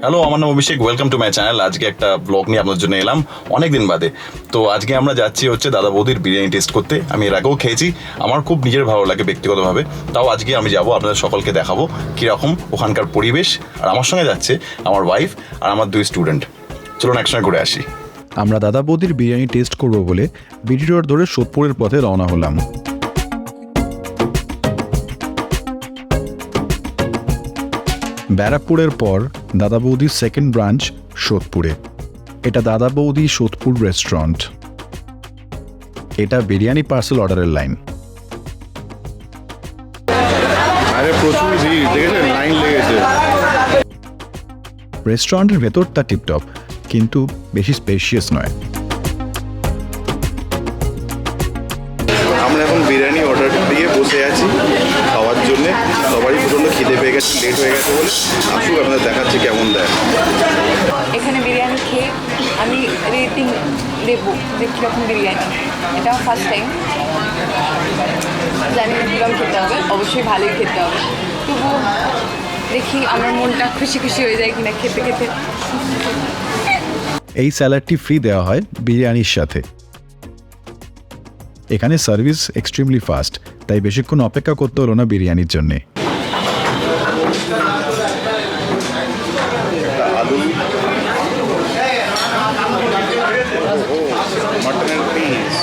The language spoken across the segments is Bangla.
হ্যালো, আমার নাম Abhishek. Welcome to my channel. আজকে একটা ব্লগ নিয়ে আপনাদের জন্য এলাম অনেক দিন বাদে। তো আজকে আমরা যাচ্ছি হচ্ছে দাদা বৌদির বিরিয়ানি টেস্ট করতে। আমি এর আগেও খেয়েছি, আমার খুব নিজের ভালো লাগে ব্যক্তিগতভাবে। তাও আজকে আমি যাব, আপনাদের সকলকে দেখাবো কীরকম ওখানকার পরিবেশ। আর আমার সঙ্গে যাচ্ছে আমার ওয়াইফ আর আমার 2 স্টুডেন্ট। চলুন একসঙ্গে ঘুরে আসি। আমরা দাদা বৌদির বিরিয়ানি টেস্ট করব বলে বিটি রোড ধরে সোদপুরের পথে রওনা হলাম। ব্যারাকপুরের পর দাদা বৌদির সেকেন্ড ব্রাঞ্চ সোদপুরে। এটা দাদা বৌদি সোদপুর রেস্টুরেন্ট। এটা বিরিয়ানি পার্সেল অর্ডারের লাইন। আরে প্রচুর ভিড়, দেখেছেন লাইন লেগেছে। রেস্টুরেন্টের ভেতরটা টিপটপ, কিন্তু বেশি স্পেশিয়াস নয়। আমরা এখন বিরিয়ানি অর্ডার দিয়ে বসে আছি খাওয়ার জন্য। সবারই প্রচণ্ড খিদে পেয়ে গেছে, লেট হয়ে গেছে বলে। আসুক আপনাদের দেখাচ্ছি কেমন দেয়। এখানে বিরিয়ানি খেয়ে আমি রেটিং দেবো যে কীরকম বিরিয়ানি। এটা ফার্স্ট টাইম, জানি না কীরকম খেতে হবে, অবশ্যই ভালোই খেতে হবে। তবুও দেখি আমার মনটা খুশি খুশি হয়ে যায় কিনা খেতে খেতে। এই স্যালাডটি ফ্রি দেওয়া হয় বিরিয়ানির সাথে। এখানে সার্ভিস এক্সট্রিমলি ফাস্ট, তাই বেশিক্ষণ অপেক্ষা করতে হলো না বিরিয়ানির জন্যে। আলু, মাটনের পিস,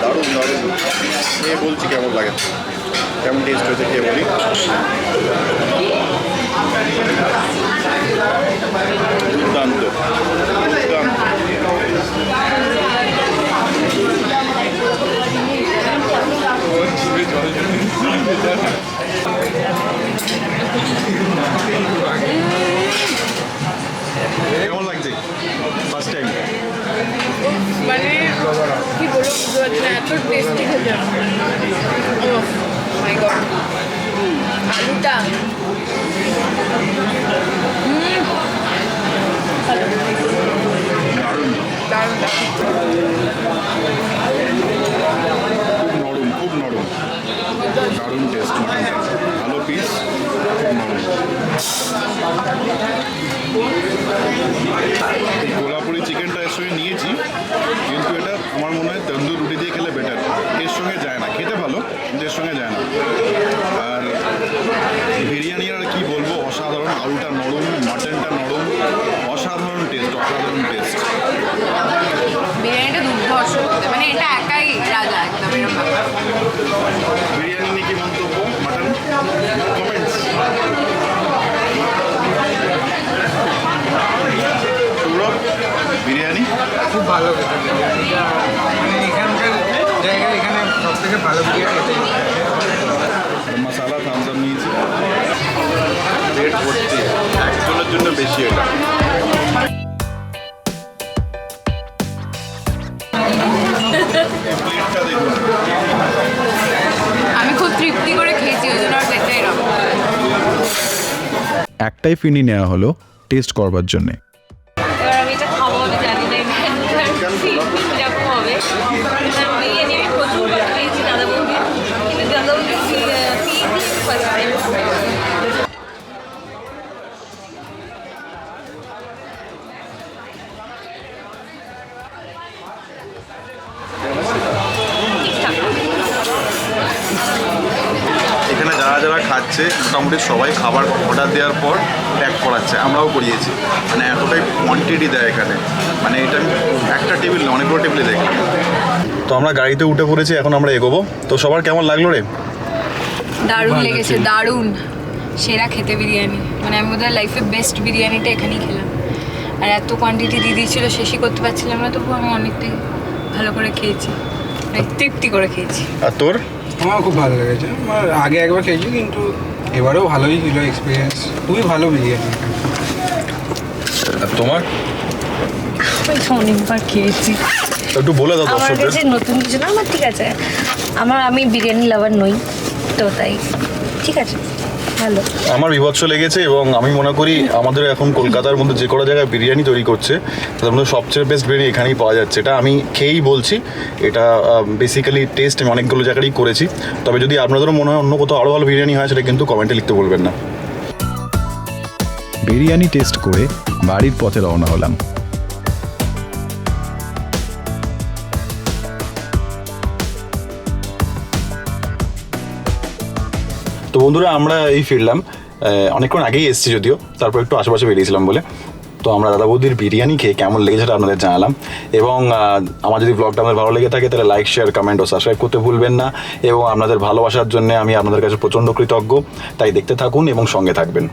দারুণ দারুণ। খেয়ে বলছি কেমন লাগে, কেমন টেস্ট হয়েছে খেয়ে বলি। দুর্দান্ত দুর্দান্ত। কেমন লাগছে ফার্স্ট টাইম? মানে কি বলবো, এত টেস্টি খেতে। ও মাই গড, আলুটা দারুণ দারুণ। খুব নরম, দারুণ টেস্ট। ভালো পিস, খুব নরম। কোলাপুরি চিকেনটা এর সঙ্গে নিয়েছি, কিন্তু এটা আমার মনে হয় তন্দুর রুটি দিয়ে খেলে বেটার। এর সঙ্গে যায় না, খেতে ভালো কিন্তু এর সঙ্গে যায় না। আর বিরিয়ানি আর কি বলবো, অসাধারণ। আলুটা নরম, মাটনটা নরম, অসাধারণ টেস্ট, অসাধারণ টেস্ট। বিরিয়ানিটা দুর্ধর্ষ, মানে এটা একাই রাজা একদম এরকম। বিরিয়ানি নিয়ে কি মন্তব্য? Mutton comments. সৌরভ, বিরিয়ানি খুব ভালো খেতে। বিরিয়ানিটা মানে এখানকার জায়গায় এখানে সব থেকে ভালো বিরিয়ানি এটাই। মশালা থামস আপ নিয়েছি, পেট ভর্তি, একজনের জন্য বেশি এটা। প্লেটটা দেখুন, আমি খুব তৃপ্তি করে খেয়েছি, ওই জন্য আর পেটটা এরকম। একটাই ফিনি নেওয়া হলো টেস্ট করবার জন্যে। এবার আমি এটা খাবো, আমি জানি না এরকম হবে। বিরিয়ানি আমি প্রচুর খেয়েছি দাদা বৌদি, কিন্তু দাদা বৌদি ফার্স্ট টাইম। এখানে যারা যারা খাচ্ছে মোটামুটি সবাই খাবার অর্ডার দেওয়ার পর প্যাক করাচ্ছে, আমরাও করিয়েছি। মানে এতটাই কোয়ান্টিটি দেয় এখানে, মানে এটা একটা টেবিল না, অনেকগুলো টেবিলে দেয়। তো আমরা গাড়িতে উঠে পড়েছি, এখন আমরা এগোবো। তো সবার কেমন লাগলো রে? দারুণ লেগেছে, দারুণ। সেরা খেতে বিরিয়ানি, মানে আমি বোধহয় লাইফে বেস্ট বিরিয়ানিটা এখানেই খেলাম। আর এত কোয়ান্টিটি দিয়ে দিয়েছিল, শেষই করতে পারছিলাম না, তবুও আমি অনেকটাই ভালো করে খেয়েছি, তৃপ্তি করে খেয়েছি। আর তোর? আমার খুব ভালো লেগেছে। আমার আগে একবার খেয়েছি, কিন্তু এবারেও ভালোই ছিল এক্সপিরিয়েন্স। খুবই ভালো বিরিয়ানি। আর তোমার? অনেকবার খেয়েছি, একটু বলে দাও আমার দর্শকদের। কাছে নতুন কিছু না, আমার ঠিক আছে। আমি বিরিয়ানি লাভার নই, তো তাই ঠিক আছে, ভালো। আমার বিভৎস লেগেছে, এবং আমি মনে করি আমাদের এখন কলকাতার মধ্যে যে কোনো জায়গায় বিরিয়ানি তৈরি করছে তার মধ্যে সবচেয়ে বেস্ট বিরিয়ানি এখানেই পাওয়া যাচ্ছে। এটা আমি খেয়েই বলছি। এটা বেসিক্যালি টেস্ট আমি অনেকগুলো জায়গায়ই করেছি। তবে যদি আপনাদেরও মনে হয় অন্য কোথাও আরও ভালো বিরিয়ানি হয়, সেটা কিন্তু কমেন্টে লিখতে বলবেন না। বিরিয়ানি টেস্ট করে বাড়ির পথে রওনা হলাম। তো বন্ধুরা আমরা এই ফিরলাম, অনেকক্ষণ আগেই এসেছি যদিও, তারপর একটু আশেপাশে বেরিয়েছিলাম বলে। তো আমরা দাদা বৌদির বিরিয়ানি খেয়ে কেমন লেগেছে সেটা আপনাদের জানালাম। এবং আমার যদি ব্লগটা আপনাদের ভালো লেগে থাকে তাহলে লাইক, শেয়ার, কমেন্ট ও সাবস্ক্রাইব করতে ভুলবেন না। এবং আপনাদের ভালোবাসার জন্য আমি আপনাদের কাছে প্রচণ্ড কৃতজ্ঞ, তাই দেখতে থাকুন এবং সঙ্গে থাকবেন।